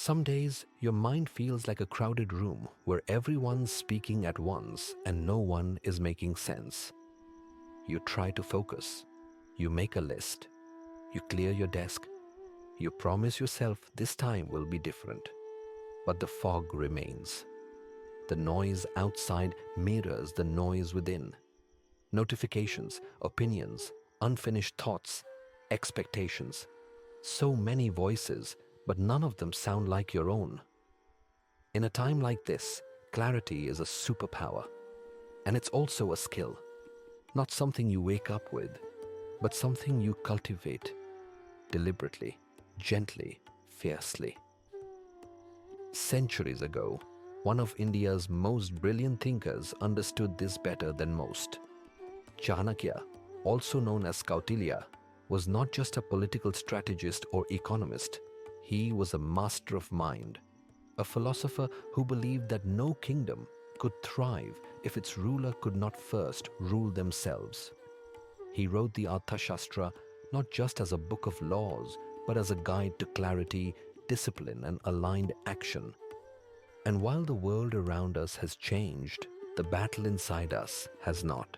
Some days, your mind feels like a crowded room where everyone's speaking at once and no one is making sense. You try to focus. You make a list. You clear your desk. You promise yourself this time will be different. But the fog remains. The noise outside mirrors the noise within. Notifications, opinions, unfinished thoughts, expectations. So many voices, but none of them sound like your own. In a time like this, clarity is a superpower. And it's also a skill. Not something you wake up with, but something you cultivate deliberately, gently, fiercely. Centuries ago, one of India's most brilliant thinkers understood this better than most. Chanakya, also known as Kautilya, was not just a political strategist or economist. He was a master of mind, a philosopher who believed that no kingdom could thrive if its ruler could not first rule themselves. He wrote the Arthashastra not just as a book of laws, but as a guide to clarity, discipline, and aligned action. And while the world around us has changed, the battle inside us has not.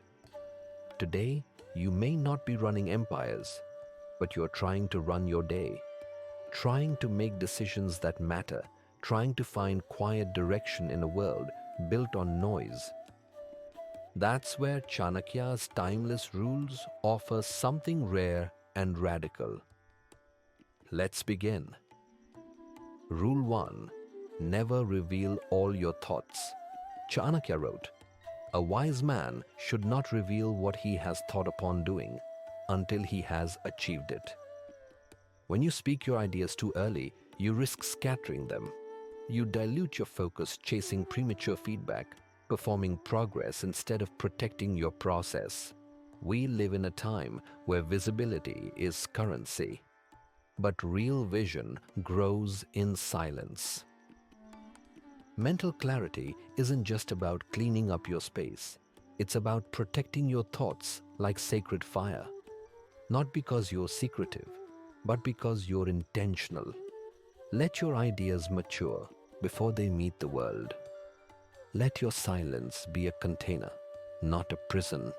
Today, you may not be running empires, but you're trying to run your day, trying to make decisions that matter, trying to find quiet direction in a world built on noise. That's where Chanakya's timeless rules offer something rare and radical. Let's begin. Rule 1. Never reveal all your thoughts. Chanakya wrote, "A wise man should not reveal what he has thought upon doing until he has achieved it." When you speak your ideas too early, you risk scattering them. You dilute your focus chasing premature feedback, performing progress instead of protecting your process. We live in a time where visibility is currency, but real vision grows in silence. Mental clarity isn't just about cleaning up your space. It's about protecting your thoughts like sacred fire. Not because you're secretive, but because you're intentional. Let your ideas mature before they meet the world. Let your silence be a container, not a prison.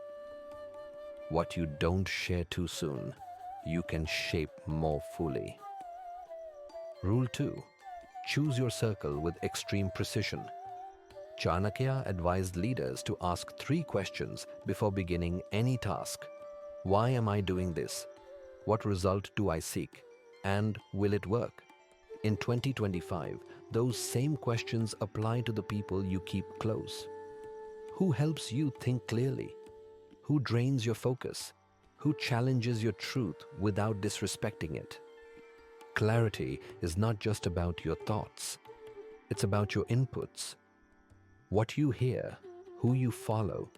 What you don't share too soon, you can shape more fully. Rule 2. Choose your circle with extreme precision. Chanakya advised leaders to ask 3 questions before beginning any task. Why am I doing this? What result do I seek? And will it work? In 2025, those same questions apply to the people you keep close. Who helps you think clearly? Who drains your focus? Who challenges your truth without disrespecting it? Clarity is not just about your thoughts. It's about your inputs. What you hear, who you follow,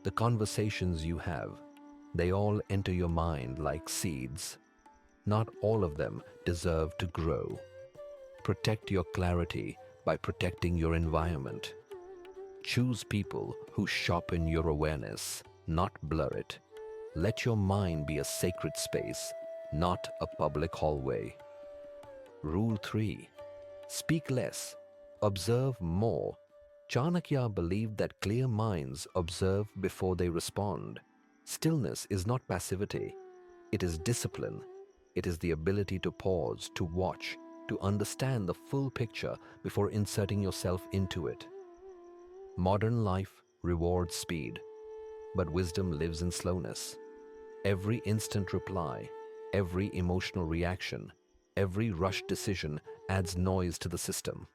the conversations you have, they all enter your mind like seeds. Not all of them deserve to grow. Protect your clarity by protecting your environment. Choose people who sharpen your awareness, not blur it. Let your mind be a sacred space, not a public hallway. Rule 3. Speak less, observe more. Chanakya believed that clear minds observe before they respond. Stillness is not passivity. It is discipline. It is the ability to pause, to watch, to understand the full picture before inserting yourself into it. Modern life rewards speed, but wisdom lives in slowness. Every instant reply, every emotional reaction, every rushed decision adds noise to the system.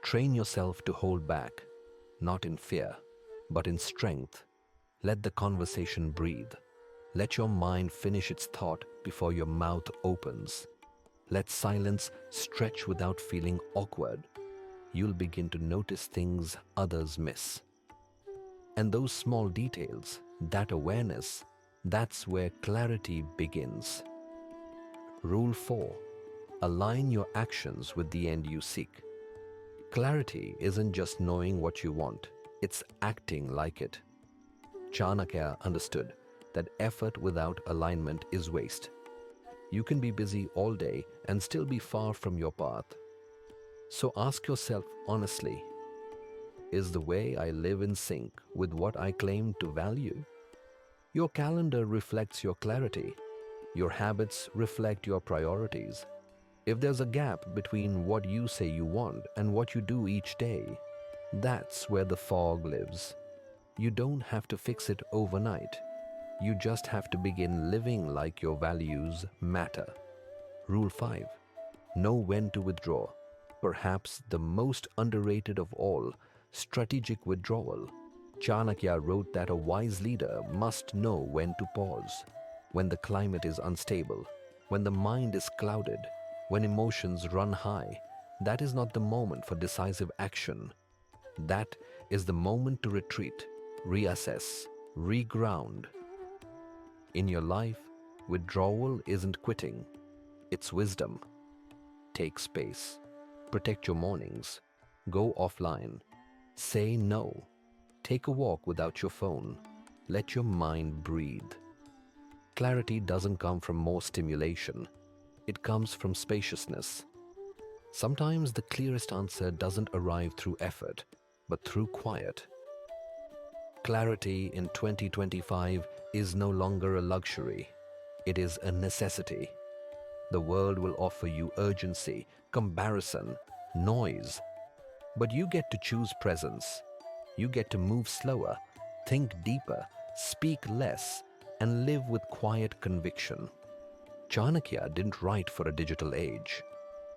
Train yourself to hold back, not in fear, but in strength. Let the conversation breathe. Let your mind finish its thought before your mouth opens. Let silence stretch without feeling awkward. You'll begin to notice things others miss. And those small details, that awareness, that's where clarity begins. Rule 4. Align your actions with the end you seek. Clarity isn't just knowing what you want, it's acting like it. Chanakya understood that effort without alignment is waste. You can be busy all day and still be far from your path. So ask yourself honestly, is the way I live in sync with what I claim to value? Your calendar reflects your clarity. Your habits reflect your priorities. If there's a gap between what you say you want and what you do each day, that's where the fog lives. You don't have to fix it overnight. You just have to begin living like your values matter. Rule 5. Know when to withdraw. Perhaps the most underrated of all, strategic withdrawal. Chanakya wrote that a wise leader must know when to pause. When the climate is unstable, when the mind is clouded, when emotions run high, that is not the moment for decisive action. That is the moment to retreat, reassess, reground. In your life, withdrawal isn't quitting, it's wisdom. Take space, protect your mornings, go offline, say no, take a walk without your phone, let your mind breathe. Clarity doesn't come from more stimulation, it comes from spaciousness. Sometimes the clearest answer doesn't arrive through effort, but through quiet. Clarity in 2025 is no longer a luxury, it is a necessity. The world will offer you urgency, comparison, noise, but you get to choose presence. You get to move slower, think deeper, speak less, and live with quiet conviction. Chanakya didn't write for a digital age,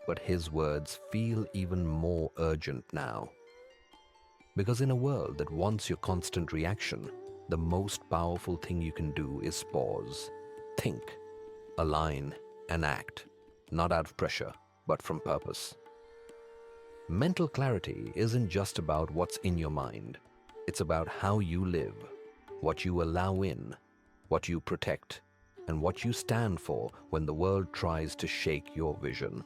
but his words feel even more urgent now. Because in a world that wants your constant reaction, the most powerful thing you can do is pause, think, align, and act, not out of pressure, but from purpose. Mental clarity isn't just about what's in your mind. It's about how you live, what you allow in, what you protect, and what you stand for when the world tries to shake your vision.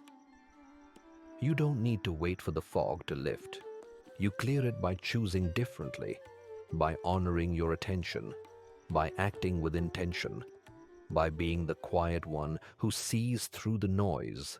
You don't need to wait for the fog to lift. You clear it by choosing differently, by honoring your attention, by acting with intention, by being the quiet one who sees through the noise.